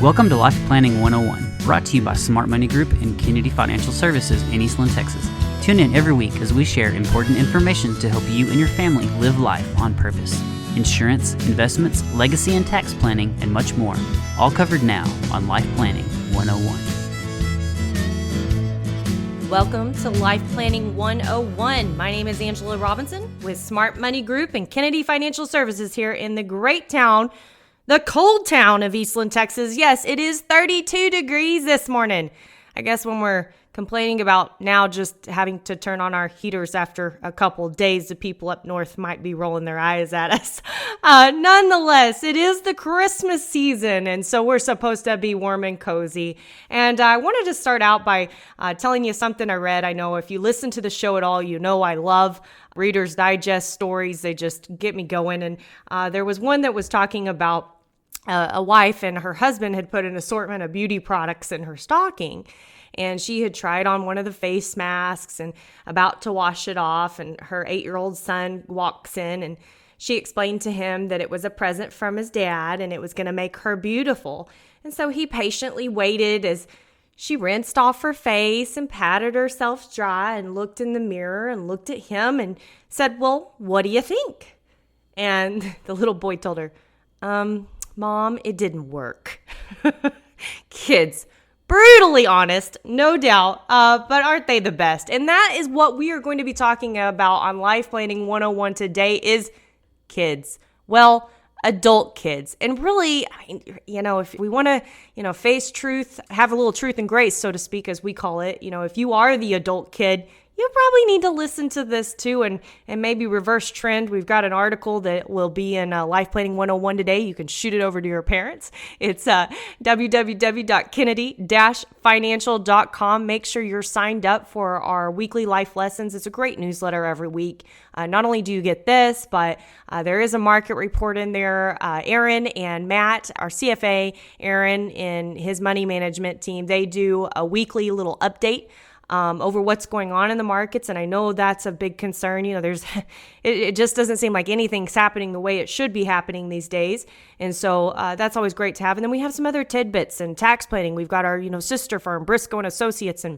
Welcome to Life Planning 101, brought to you by Smart Money Group and Kennedy Financial Services in Eastland, Texas. Tune in every week as we share important information to help you and your family live life on purpose. Insurance, investments, legacy and tax planning, and much more. All covered now on Life Planning 101. Welcome to Life Planning 101. My name is Angela Robinson with Smart Money Group and Kennedy Financial Services here in the great town, the cold town of Eastland, Texas. Yes, it is 32 degrees this morning. I guess when we're complaining about now just having to turn on our heaters after a couple of days, the people up north might be rolling their eyes at us. Nonetheless, it is the Christmas season, and so we're supposed to be warm and cozy. And I wanted to start out by telling you something I read. I know if you listen to the show at all, you know I love Reader's Digest stories. They just get me going. And there was one that was talking about a wife and her husband had put an assortment of beauty products in her stocking. And she had tried on one of the face masks and about to wash it off. And her 8-year-old son walks in and she explained to him that it was a present from his dad and it was going to make her beautiful. And so he patiently waited as she rinsed off her face and patted herself dry and looked in the mirror and looked at him and said, "Well, what do you think?" And the little boy told her, "Mom, it didn't work." Kids, brutally honest, no doubt, but aren't they the best? And that is what we are going to be talking about on Life Planning 101 today is kids. Well, adult kids. And really, if we want to, face truth, have a little truth and grace, so to speak, as we call it, if you are the adult kid, you probably need to listen to this too and maybe reverse trend. We've got an article that will be in Life Planning 101 today. You can shoot it over to your parents. It's www.kennedy-financial.com. Make sure you're signed up for our weekly life lessons. It's a great newsletter every week. Not only do you get this, but there is a market report in there. Aaron and Matt, our CFA, Aaron and his money management team, they do a weekly little update over what's going on in the markets. And I know that's a big concern. It just doesn't seem like anything's happening the way it should be happening these days. And so that's always great to have. And then we have some other tidbits and tax planning. We've got our, sister firm, Briscoe and Associates, and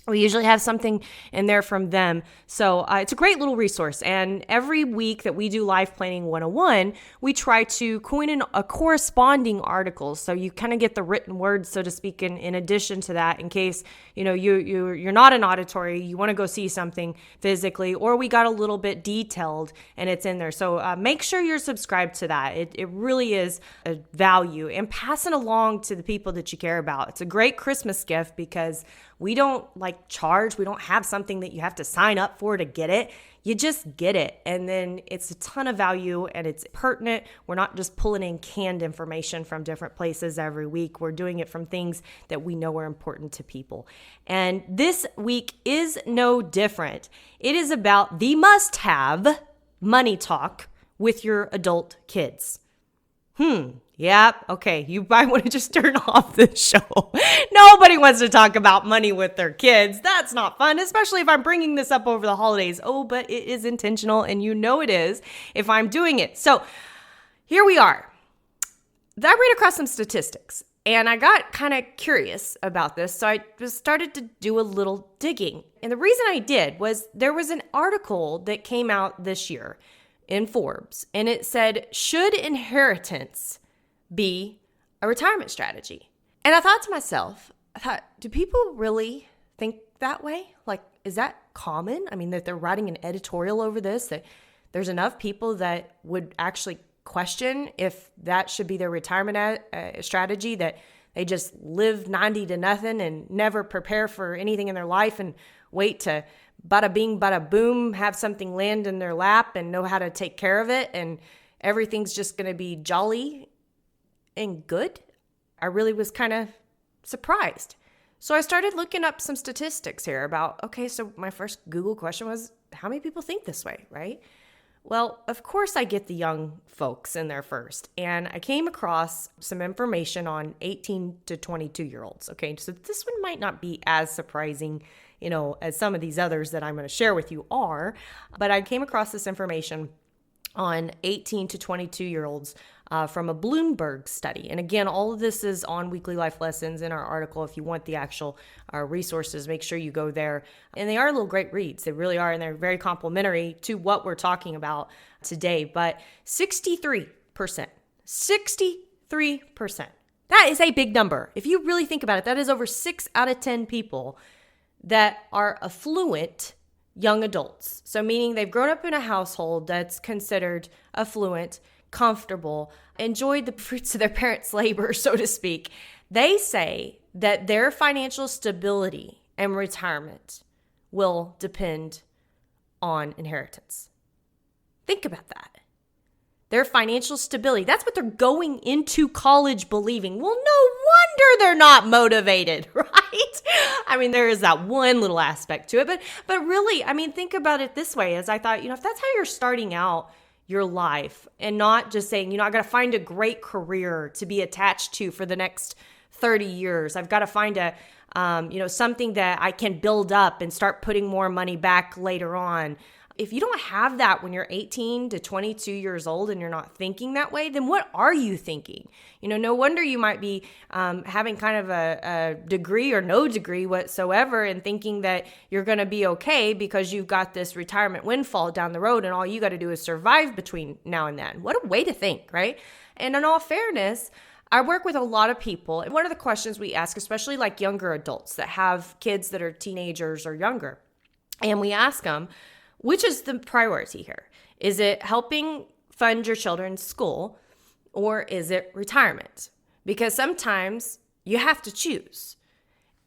we usually have something in there from them. So it's a great little resource. And every week that we do Life Planning 101, we try to coin in a corresponding article. So you kind of get the written word, so to speak, in addition to that, in case, you're not an auditory, you want to go see something physically, or we got a little bit detailed and it's in there. So make sure you're subscribed to that. It really is a value, and pass it along to the people that you care about. It's a great Christmas gift because we don't charge. We don't have something that you have to sign up for to get it. You just get it. And then it's a ton of value and it's pertinent. We're not just pulling in canned information from different places every week. We're doing it from things that we know are important to people. And this week is no different. It is about the must-have money talk with your adult kids. Yep. Okay. You might want to just turn off this show. Nobody wants to talk about money with their kids. That's not fun, especially if I'm bringing this up over the holidays. Oh, but it is intentional, and it is if I'm doing it. So here we are. I ran across some statistics, and I got kind of curious about this. So I just started to do a little digging. And the reason I did was there was an article that came out this year in Forbes, and it said, "Should inheritance be a retirement strategy?" And I thought to myself, do people really think that way? Is that common? I mean, that they're writing an editorial over this, that there's enough people that would actually question if that should be their retirement strategy, that they just live 90 to nothing and never prepare for anything in their life and wait to bada bing, bada boom, have something land in their lap and know how to take care of it, and everything's just going to be jolly and good. I really was kind of surprised. So I started looking up some statistics here about, so my first Google question was, how many people think this way, right? Well, of course I get the young folks in there first. And I came across some information on 18 to 22-year-olds. Okay, so this one might not be as surprising, as some of these others that I'm going to share with you are. But I came across this information on 18 to 22-year-olds from a Bloomberg study. And again, all of this is on Weekly Life Lessons in our article. If you want the actual resources, make sure you go there. And they are little great reads. They really are. And they're very complimentary to what we're talking about today. But 63%, 63%. That is a big number. If you really think about it, that is over 6 out of 10 people that are affluent young adults. So meaning they've grown up in a household that's considered affluent, comfortable, enjoyed the fruits of their parents' labor, so to speak. They say that their financial stability and retirement will depend on inheritance. Think about that. Their financial stability. That's what they're going into college believing. Well, no wonder they're not motivated, right? I mean, there is that one little aspect to it. But really, I mean, think about it this way. As I thought, if that's how you're starting out your life and not just saying, I got to find a great career to be attached to for the next 30 years. I've got to find a, something that I can build up and start putting more money back later on. If you don't have that when you're 18 to 22 years old and you're not thinking that way, then what are you thinking? No wonder you might be having kind of a degree or no degree whatsoever and thinking that you're going to be okay because you've got this retirement windfall down the road and all you got to do is survive between now and then. What a way to think, right? And in all fairness, I work with a lot of people. And one of the questions we ask, especially like younger adults that have kids that are teenagers or younger, and we ask them, which is the priority here? Is it helping fund your children's school or is it retirement? Because sometimes you have to choose.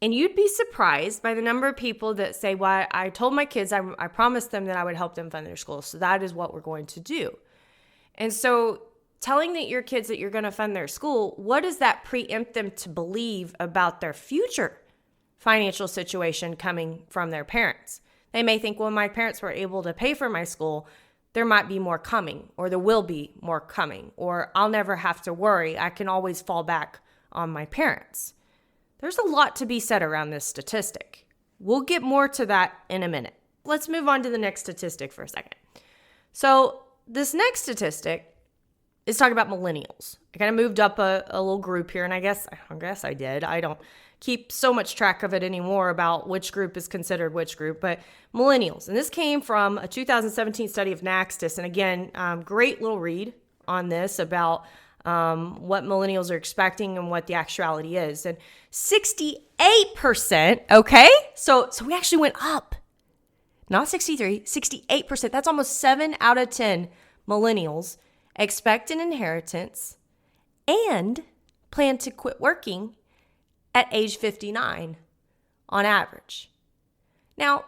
And you'd be surprised by the number of people that say, well, I told my kids, I promised them that I would help them fund their school. So that is what we're going to do. And so telling that your kids that you're going to fund their school, what does that preempt them to believe about their future financial situation coming from their parents? They may think, well, my parents were able to pay for my school. There might be more coming, or there will be more coming, or I'll never have to worry. I can always fall back on my parents. There's a lot to be said around this statistic. We'll get more to that in a minute. Let's move on to the next statistic for a second. So this next statistic is talking about millennials. I kind of moved up a little group here, and I guess I did. I don't keep so much track of it anymore about which group is considered which group, but millennials. And this came from a 2017 study of Naxtus. And again, great little read on this about what millennials are expecting and what the actuality is. And 68%, okay? So we actually went up. Not 63, 68%. That's almost 7 out of 10 millennials expect an inheritance and plan to quit working at age 59 on average. Now,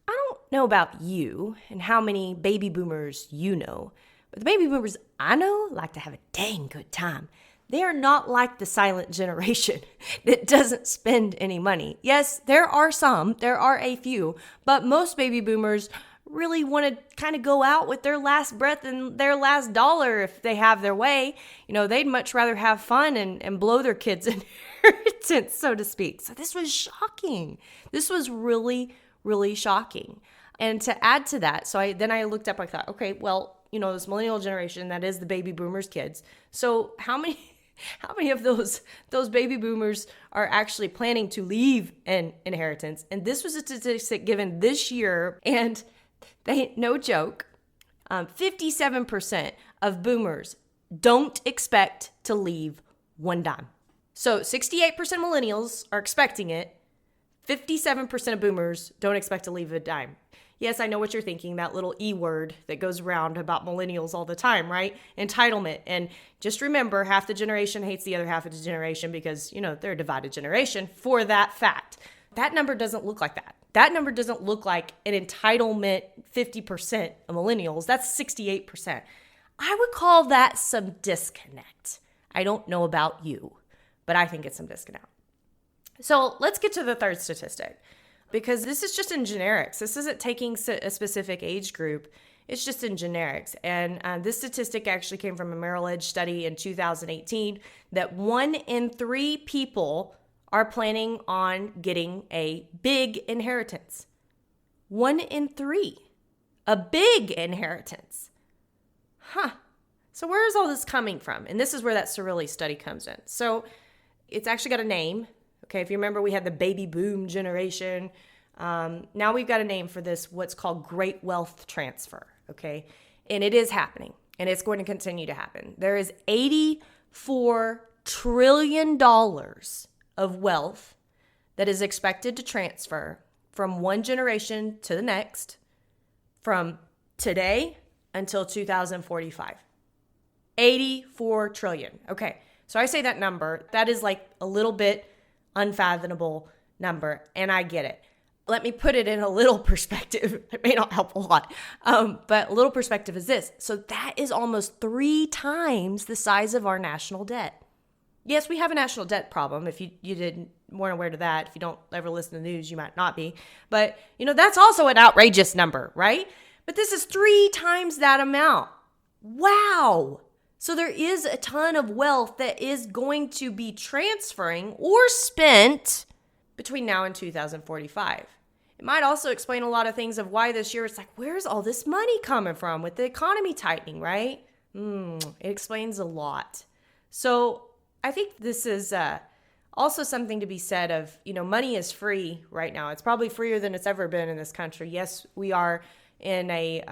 I don't know about you and how many baby boomers you know, but the baby boomers I know like to have a dang good time. They are not like the silent generation that doesn't spend any money. Yes, there are a few, but most baby boomers really want to kind of go out with their last breath and their last dollar if they have their way. They'd much rather have fun and blow their kids' inheritance, so to speak. So this was shocking. This was really, really shocking. And to add to that, so I looked up, I thought, okay, well, this millennial generation, that is the baby boomers' kids. So how many of those baby boomers are actually planning to leave an inheritance? And this was a statistic given this year, and no joke, 57% of boomers don't expect to leave one dime. So 68% millennials are expecting it. 57% of boomers don't expect to leave a dime. Yes, I know what you're thinking, that little E word that goes around about millennials all the time, right? Entitlement. And just remember, half the generation hates the other half of the generation because, they're a divided generation for that fact. That number doesn't look like that. That number doesn't look like an entitlement 50% of millennials. That's 68%. I would call that some disconnect. I don't know about you, but I think it's some disconnect. So let's get to the third statistic, because this is just in generics. This isn't taking a specific age group. It's just in generics. And this statistic actually came from a Merrill Edge study in 2018 that 1 in 3 people are planning on getting a big inheritance. 1 in 3. A big inheritance. So where is all this coming from? And this is where that Cirilli study comes in. So it's actually got a name. Okay, if you remember, we had the baby boom generation. Now we've got a name for this, what's called great wealth transfer. Okay, and it is happening, and it's going to continue to happen. There is $84 trillion of wealth that is expected to transfer from one generation to the next, from today until 2045. 84 trillion. Okay, so I say that number, that is like a little bit unfathomable number, and I get it. Let me put it in a little perspective. It may not help a lot, but a little perspective is this. So that is almost 3 times the size of our national debt. Yes, we have a national debt problem. If weren't aware of that, if you don't ever listen to the news, you might not be. But, that's also an outrageous number, right? But this is 3 times that amount. Wow. So there is a ton of wealth that is going to be transferring or spent between now and 2045. It might also explain a lot of things of why this year it's like, where's all this money coming from with the economy tightening, right? It explains a lot. So I think this is also something to be said of, money is free right now. It's probably freer than it's ever been in this country. Yes, we are in a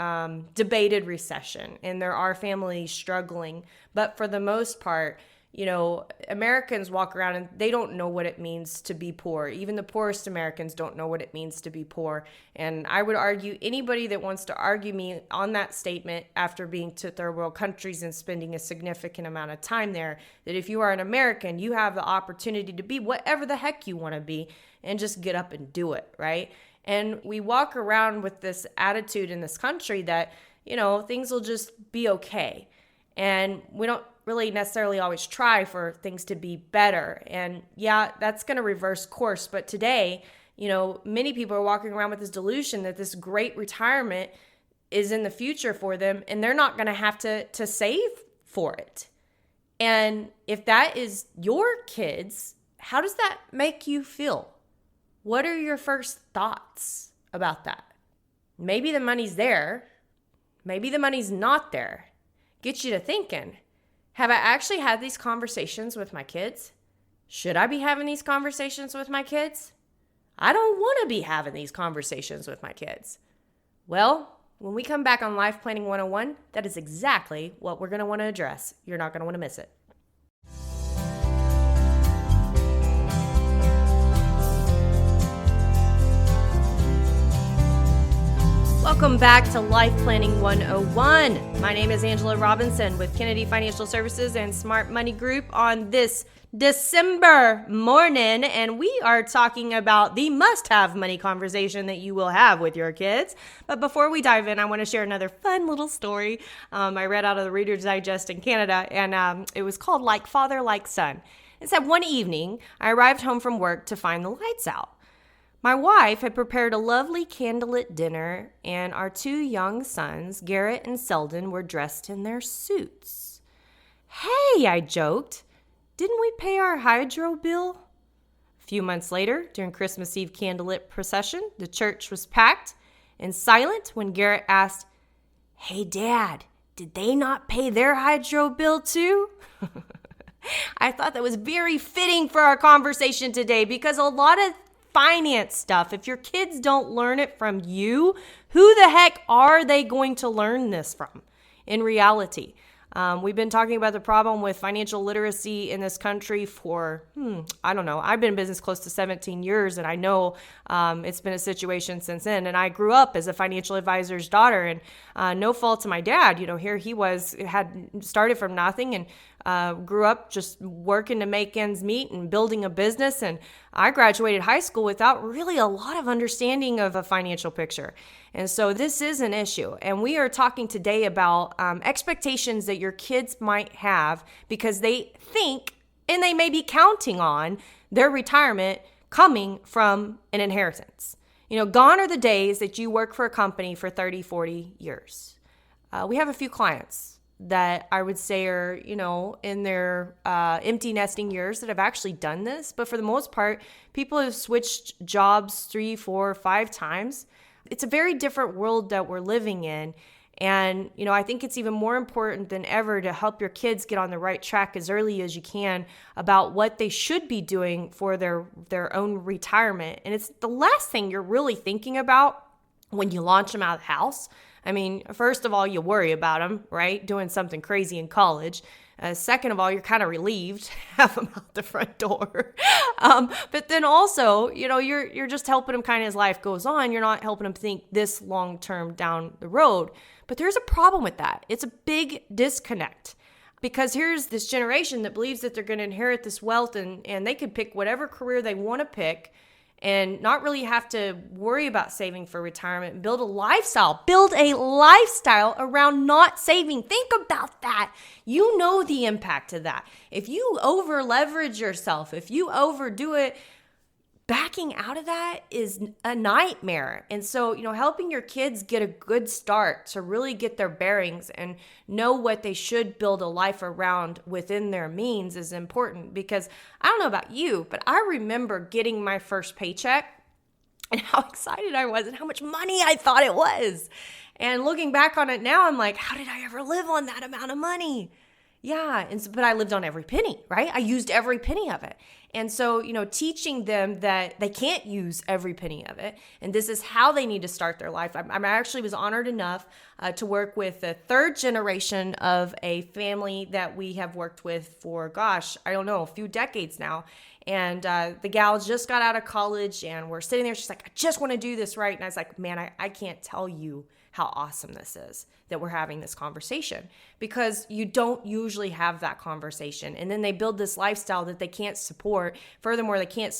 debated recession, and there are families struggling. But for the most part, Americans walk around and they don't know what it means to be poor. Even the poorest Americans don't know what it means to be poor. And I would argue anybody that wants to argue me on that statement after being to third world countries and spending a significant amount of time there, that if you are an American, you have the opportunity to be whatever the heck you want to be and just get up and do it, right? And we walk around with this attitude in this country that, things will just be okay. And we don't really necessarily always try for things to be better. And yeah, that's going to reverse course. But today, many people are walking around with this delusion that this great retirement is in the future for them, and they're not going to have to save for it. And if that is your kids, how does that make you feel? What are your first thoughts about that? Maybe the money's there. Maybe the money's not there. Get you to thinking, have I actually had these conversations with my kids? Should I be having these conversations with my kids? I don't want to be having these conversations with my kids. Well, when we come back on Life Planning 101, that is exactly what we're going to want to address. You're not going to want to miss it. Welcome back to Life Planning 101. My name is Angela Robinson with Kennedy Financial Services and Smart Money Group on this December morning, and we are talking about the must-have money conversation that you will have with your kids. But before we dive in, I want to share another fun little story I read out of the Reader's Digest in Canada, and it was called Like Father, Like Son. It said, one evening, I arrived home from work to find the lights out. My wife had prepared a lovely candlelit dinner, and our 2 young sons, Garrett and Selden, were dressed in their suits. Hey, I joked, didn't we pay our hydro bill? A few months later, during Christmas Eve candlelit procession, the church was packed and silent when Garrett asked, "Hey, Dad, did they not pay their hydro bill too?" I thought that was very fitting for our conversation today, because a lot of finance stuff, if your kids don't learn it from you, who the heck are they going to learn this from in reality? We've been talking about the problem with financial literacy in this country for, I don't know. I've been in business close to 17 years, and I know it's been a situation since then. And I grew up as a financial advisor's daughter, and no fault to my dad. Here he had started from nothing and grew up just working to make ends meet and building a business. And I graduated high school without really a lot of understanding of a financial picture. And so this is an issue. And we are talking today about expectations that your kids might have because they think and they may be counting on their retirement coming from an inheritance. Gone are the days that you work for a company for 30, 40 years. We have a few clients that I would say are, in their empty nesting years that have actually done this. But for the most part, people have switched jobs 3, 4, 5 times. It's a very different world that we're living in. And, I think it's even more important than ever to help your kids get on the right track as early as you can about what they should be doing for their own retirement. And it's the last thing you're really thinking about when you launch them out of the house. I mean, first of all, you worry about them, right? Doing something crazy in college. Second of all, you're kind of relieved to have them out the front door. But then also, you're just helping him kind of as life goes on. You're not helping him think this long term down the road. But there's a problem with that. It's a big disconnect because here's this generation that believes that they're going to inherit this wealth and they could pick whatever career they want to pick and not really have to worry about saving for retirement and build a lifestyle around not saving. Think about that. You know the impact of that. If you over leverage yourself, if you overdo it, backing out of that is a nightmare. And so, helping your kids get a good start to really get their bearings and know what they should build a life around within their means is important because I don't know about you, but I remember getting my first paycheck and how excited I was and how much money I thought it was. And looking back on it now, I'm like, how did I ever live on that amount of money? Yeah, but I lived on every penny, right? I used every penny of it. And so, teaching them that they can't use every penny of it. And this is how they need to start their life. I actually was honored enough to work with the third generation of a family that we have worked with for, a few decades now. And the gal just got out of college and we're sitting there. She's like, I just want to do this right. And I was like, man, I can't tell you how awesome this is that we're having this conversation because you don't usually have that conversation. And then they build this lifestyle that they can't support. Furthermore, they can't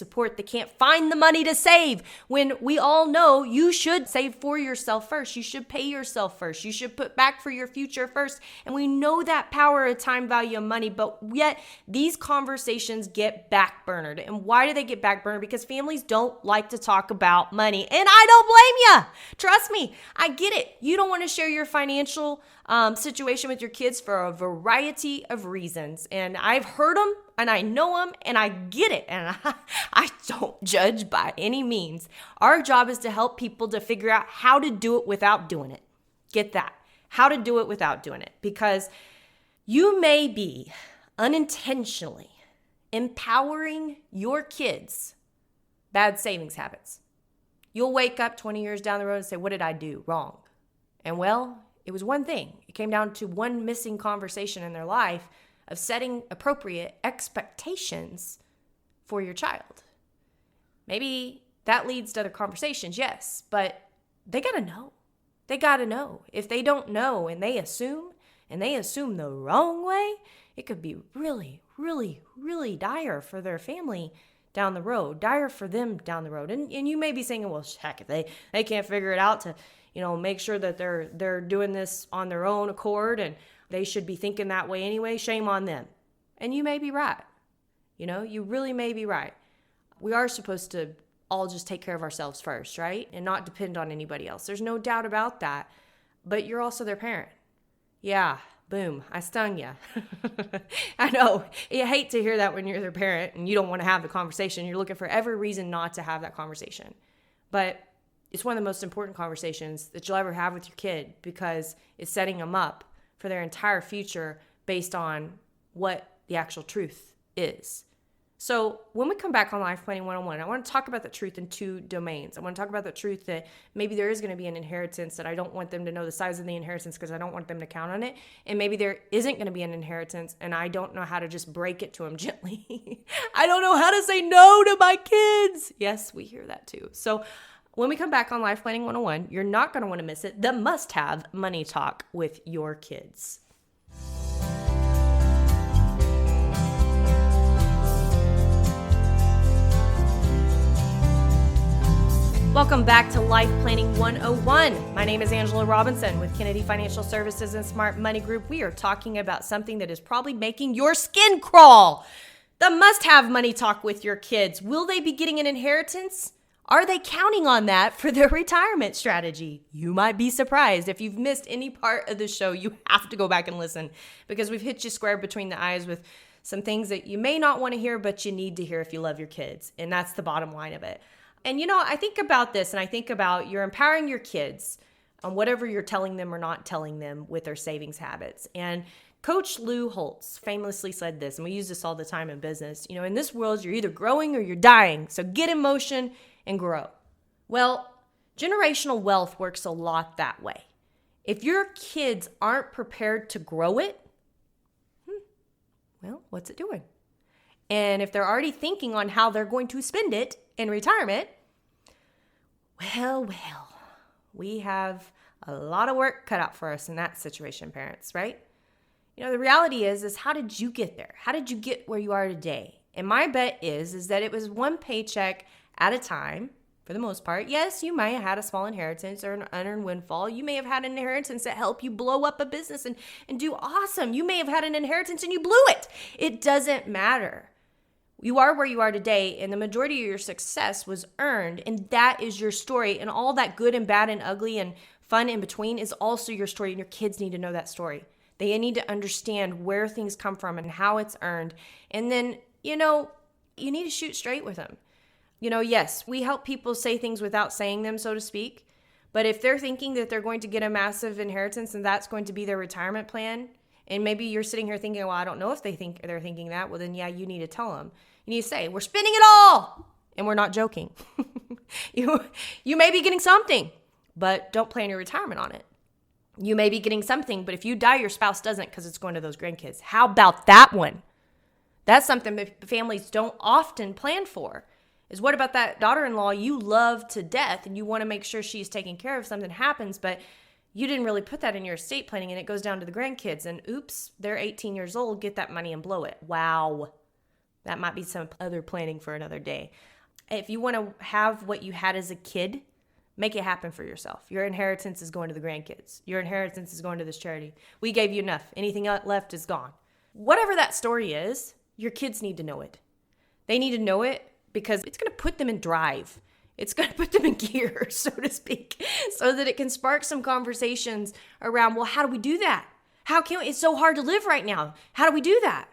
find the money to save when we all know you should save for yourself first. You should pay yourself first. You should put back for your future first. And we know that power of time, value, of money, but yet these conversations get backburnered. And why do they get backburnered? Because families don't like to talk about money. And I don't blame you. Trust me, I get it. You don't want to share your financial situation with your kids for a variety of reasons. And I've heard them and I know them and I get it. And I don't judge by any means. Our job is to help people to figure out how to do it without doing it. Get that? How to do it without doing it. Because you may be unintentionally empowering your kids' bad savings habits. You'll wake up 20 years down the road and say, what did I do wrong? And well, it was one thing. It came down to one missing conversation in their life of setting appropriate expectations for your child. Maybe that leads to other conversations, yes, but they got to know. They got to know. If they don't know and they assume the wrong way, it could be really, really, really dire for their family down the road, dire for them down the road. And you may be saying, well, heck, if they can't figure it out to make sure that they're doing this on their own accord and they should be thinking that way anyway, shame on them. And you may be right. You really may be right. We are supposed to all just take care of ourselves first, right? And not depend on anybody else. There's no doubt about that. But you're also their parent. Yeah, boom, I stung you. I know. You hate to hear that when you're their parent and you don't want to have the conversation. You're looking for every reason not to have that conversation. But it's one of the most important conversations that you'll ever have with your kid because it's setting them up for their entire future based on what the actual truth is. So when we come back on Life Planning 101, I want to talk about the truth in two domains. I want to talk about the truth that maybe there is going to be an inheritance that I don't want them to know the size of the inheritance because I don't want them to count on it. And maybe there isn't going to be an inheritance and I don't know how to just break it to them gently. I don't know how to say no to my kids. Yes, we hear that too. So when we come back on Life Planning 101, you're not going to want to miss it. The must-have money talk with your kids. Welcome back to Life Planning 101. My name is Angela Robinson with Kennedy Financial Services and Smart Money Group. We are talking about something that is probably making your skin crawl. The must-have money talk with your kids. Will they be getting an inheritance? Are they counting on that for their retirement strategy? You might be surprised. If you've missed any part of the show, you have to go back and listen because we've hit you square between the eyes with some things that you may not want to hear, but you need to hear if you love your kids. And that's the bottom line of it. And I think about this and I think about you're empowering your kids on whatever you're telling them or not telling them with their savings habits. And Coach Lou Holtz famously said this, and we use this all the time in business. In this world, you're either growing or you're dying. So get in motion and grow. Well, generational wealth works a lot that way. If your kids aren't prepared to grow it, well, what's it doing? And if they're already thinking on how they're going to spend it in retirement, well, we have a lot of work cut out for us in that situation, parents, right? The reality is how did you get there? How did you get where you are today? And my bet is that it was one paycheck at a time, for the most part. Yes, you may have had a small inheritance or an unearned windfall. You may have had an inheritance that helped you blow up a business and do awesome. You may have had an inheritance and you blew it. It doesn't matter. You are where you are today, and the majority of your success was earned, and that is your story. And all that good and bad and ugly and fun in between is also your story, and your kids need to know that story. They need to understand where things come from and how it's earned. And then, you need to shoot straight with them. Yes, we help people say things without saying them, so to speak. But if they're thinking that they're going to get a massive inheritance and that's going to be their retirement plan, and maybe you're sitting here thinking, well, I don't know if they're thinking that. Well, then, yeah, you need to tell them. You need to say, we're spending it all. And we're not joking. You may be getting something, but don't plan your retirement on it. You may be getting something, but if you die, your spouse doesn't because it's going to those grandkids. How about that one? That's something that families don't often plan for. Is what about that daughter-in-law you love to death and you want to make sure she's taken care of, something happens, but you didn't really put that in your estate planning and it goes down to the grandkids and oops, they're 18 years old, get that money and blow it. Wow. That might be some other planning for another day. If you want to have what you had as a kid, make it happen for yourself. Your inheritance is going to the grandkids. Your inheritance is going to this charity. We gave you enough. Anything left is gone. Whatever that story is, your kids need to know it. They need to know it because it's going to put them in drive. It's going to put them in gear, so to speak, so that it can spark some conversations around, well, how do we do that? How can we? It's so hard to live right now. How do we do that?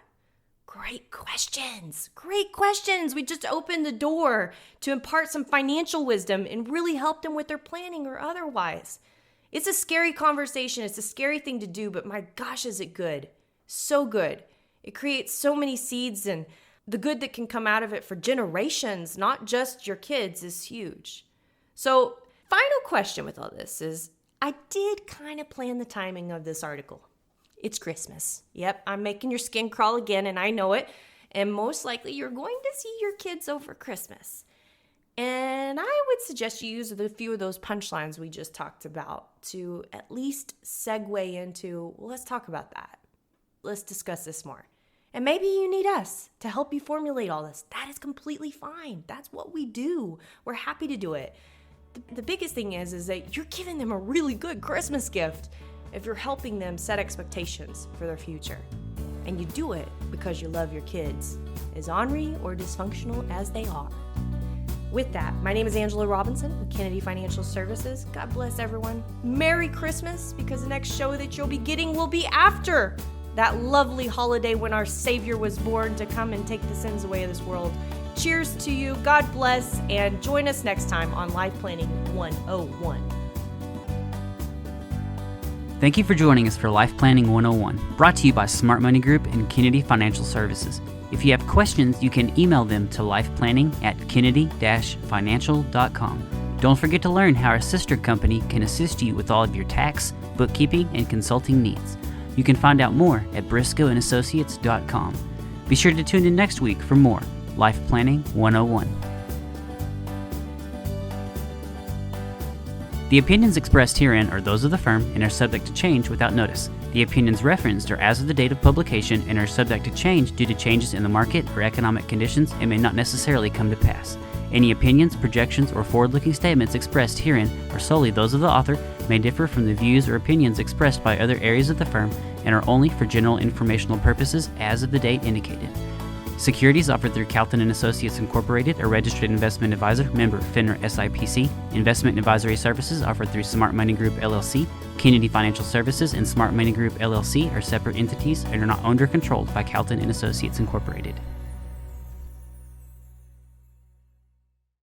Great questions. Great questions. We just opened the door to impart some financial wisdom and really help them with their planning or otherwise. It's a scary conversation. It's a scary thing to do, but my gosh, is it good? So good. It creates so many seeds, and the good that can come out of it for generations, not just your kids, is huge. So, final question with all this is, I did kind of plan the timing of this article. It's Christmas. Yep, I'm making your skin crawl again, and I know it. And most likely you're going to see your kids over Christmas. And I would suggest you use a few of those punchlines we just talked about to at least segue into, well, let's talk about that. Let's discuss this more. And maybe you need us to help you formulate all this. That is completely fine. That's what we do. We're happy to do it. The biggest thing is that you're giving them a really good Christmas gift if you're helping them set expectations for their future. And you do it because you love your kids, as ornery or dysfunctional as they are. With that, my name is Angela Robinson with Kennedy Financial Services. God bless everyone. Merry Christmas, because the next show that you'll be getting will be after that lovely holiday when our Savior was born to come and take the sins away of this world. Cheers to you. God bless, and join us next time on Life Planning 101. Thank you for joining us for Life Planning 101, brought to you by Smart Money Group and Kennedy Financial Services. If you have questions, you can email them to lifeplanning@kennedy-financial.com. Don't forget to learn how our sister company can assist you with all of your tax, bookkeeping, and consulting needs. You can find out more at briscoeandassociates.com. Be sure to tune in next week for more Life Planning 101. The opinions expressed herein are those of the firm and are subject to change without notice. The opinions referenced are as of the date of publication and are subject to change due to changes in the market or economic conditions and may not necessarily come to pass. Any opinions, projections, or forward-looking statements expressed herein are solely those of the author, may differ from the views or opinions expressed by other areas of the firm, and are only for general informational purposes as of the date indicated. Securities offered through Calton & Associates Incorporated, a registered investment advisor, member FINRA SIPC. Investment advisory services offered through Smart Money Group LLC. Kennedy Financial Services and Smart Money Group LLC are separate entities and are not owned or controlled by Calton & Associates Incorporated.